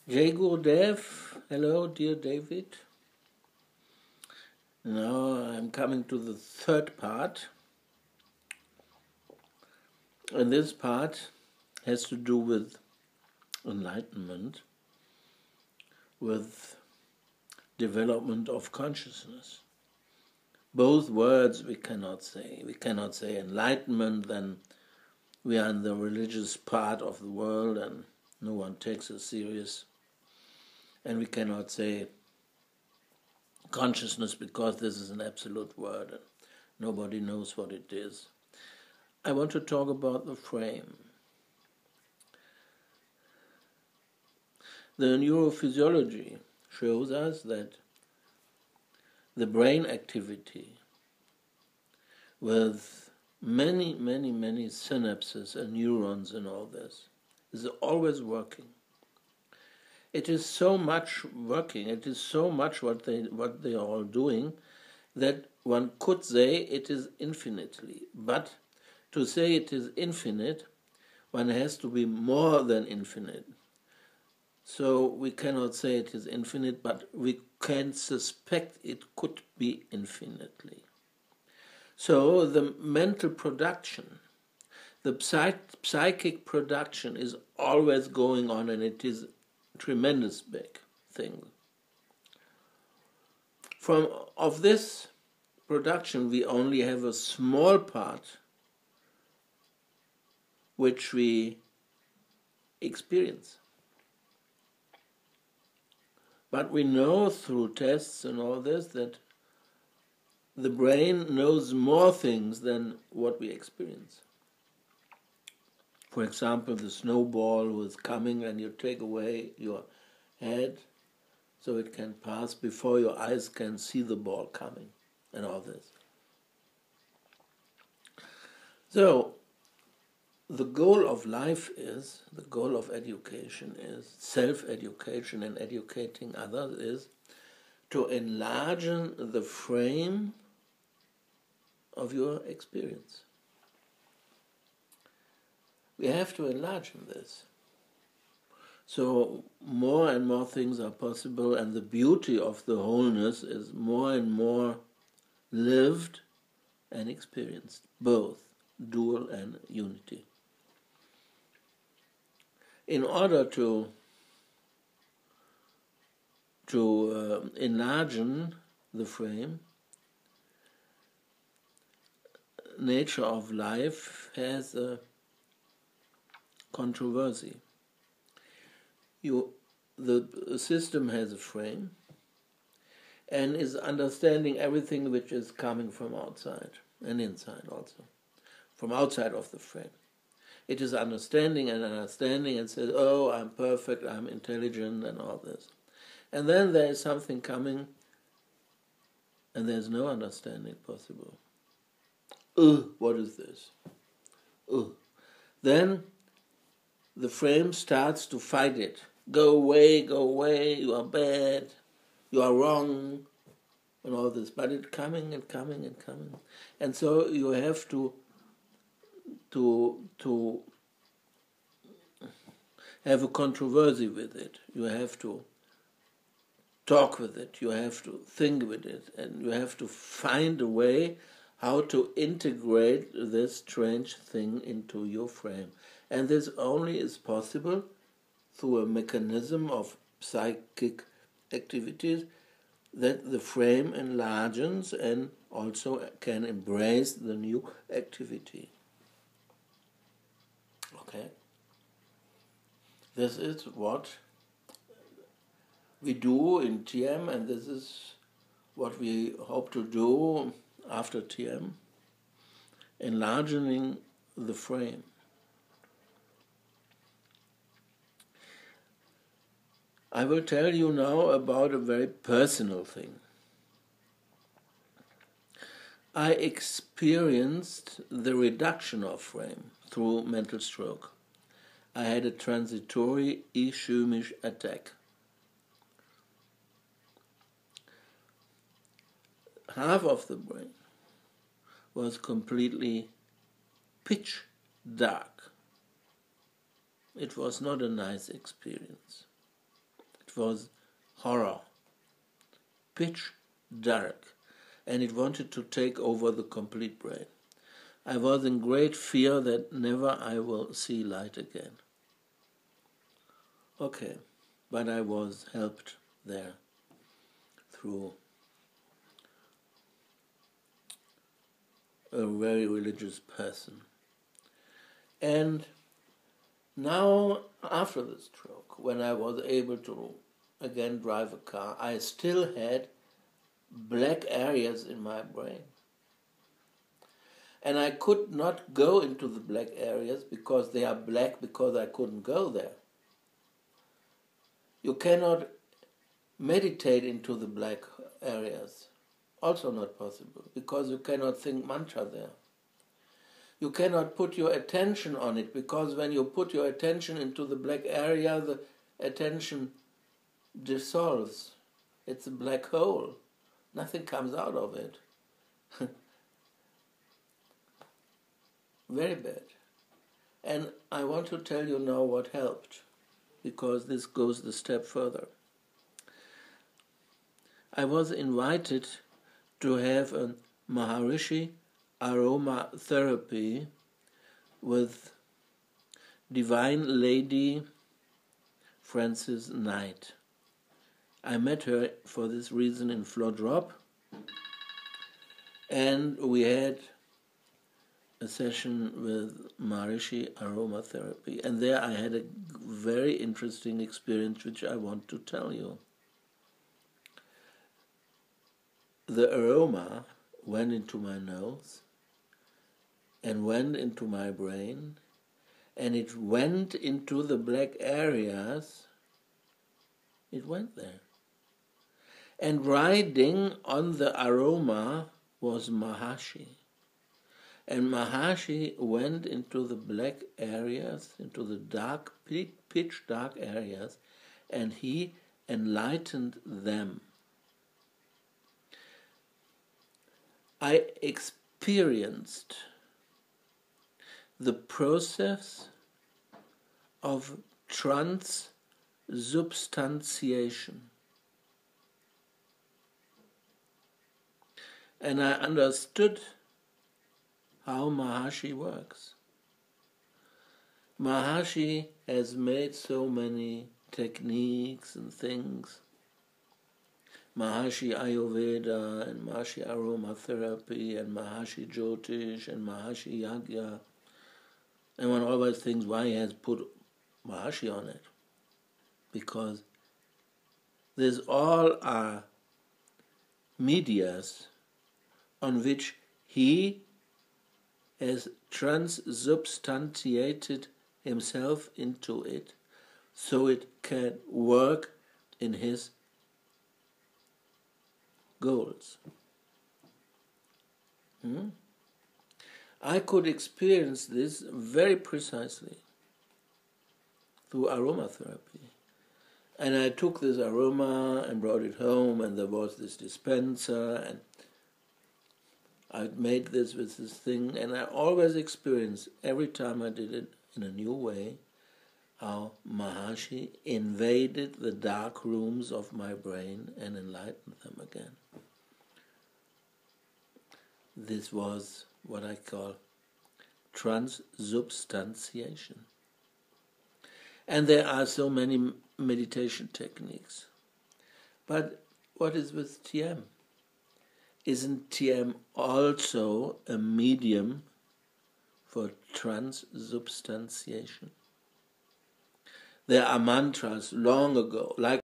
Jay Gurdev, hello dear David. Now I'm coming to the third part, and this part has to do with enlightenment, with development of consciousness. Both words we cannot say. We cannot say enlightenment, then we are in the religious part of the world and no one takes us serious. And we cannot say consciousness because this is an absolute word and nobody knows what it is. I want to talk about the frame. The neurophysiology shows us that the brain activity with many synapses and neurons and all this is always working. It is so much working, it is so much what they are all doing, that one could say it is infinitely. But to say it is infinite, one has to be more than infinite. So we cannot say it is infinite, but we can suspect it could be infinitely. So the mental production, the psychic production is always going on, and it is tremendous big thing. Of this production, we only have a small part which we experience. But we know through tests and all this that the brain knows more things than what we experience. For example, the snowball was coming and you take away your head so it can pass before your eyes can see the ball coming and all this. So, the goal of life is, the goal of education is, self-education and educating others is to enlarge the frame of your experience. We have to enlarge this. So more and more things are possible, and the beauty of the wholeness is more and more lived and experienced, both dual and unity. In order to enlarge the frame, nature of life has a controversy. The system has a frame and is understanding everything which is coming from outside and inside also, from outside of the frame. It is understanding and says, oh, I'm perfect, I'm intelligent and all this. And then there is something coming and there's no understanding possible. What is this? Then the frame starts to fight it. Go away, you are bad, you are wrong, and all this. But it's coming and coming and coming. And so you have to have a controversy with it. You have to talk with it, you have to think with it, and you have to find a way how to integrate this strange thing into your frame. And this only is possible through a mechanism of psychic activities that the frame enlarges and also can embrace the new activity. Okay? This is what we do in TM, and this is what we hope to do after TM, enlarging the frame. I will tell you now about a very personal thing. I experienced the reduction of frame through mental stroke. I had a transitory ischemic attack. Half of the brain was completely pitch dark. It was not a nice experience. It was horror, pitch dark, and it wanted to take over the complete brain. I was in great fear that never I will see light again. Okay, but I was helped there through a very religious person. And now, after the stroke, when I was able to again drive a car, I still had black areas in my brain. And I could not go into the black areas because they are black, because I couldn't go there. You cannot meditate into the black areas. Also not possible, because you cannot think mantra there. You cannot put your attention on it, because when you put your attention into the black area, the attention dissolves. It's a black hole. Nothing comes out of it. Very bad. And I want to tell you now what helped, because this goes the step further. I was invited to have a Maharishi aroma therapy with Divine Lady Frances Knight. I met her for this reason in Flodrop, and we had a session with Maharishi aromatherapy, and there I had a very interesting experience which I want to tell you. The aroma went into my nose and went into my brain, and it went into the black areas. It went there. And riding on the aroma was Maharishi. And Maharishi went into the black areas, into the dark, pitch dark areas, and he enlightened them. I experienced the process of transubstantiation. And I understood how Maharishi works. Maharishi has made so many techniques and things. Maharishi Ayurveda and Maharishi aromatherapy and Maharishi Jyotish and Maharishi Yagya. And one always thinks why he has put Maharishi on it. Because these all are medias on which he has transubstantiated himself into it, so it can work in his goals. I could experience this very precisely through aromatherapy. And I took this aroma and brought it home, and there was this dispenser, and I made this with this thing, and I always experienced, every time I did it in a new way, how Maharishi invaded the dark rooms of my brain and enlightened them again. This was what I call transubstantiation. And there are so many meditation techniques. But what is with TM? Isn't TM also a medium for transubstantiation? There are mantras long ago, like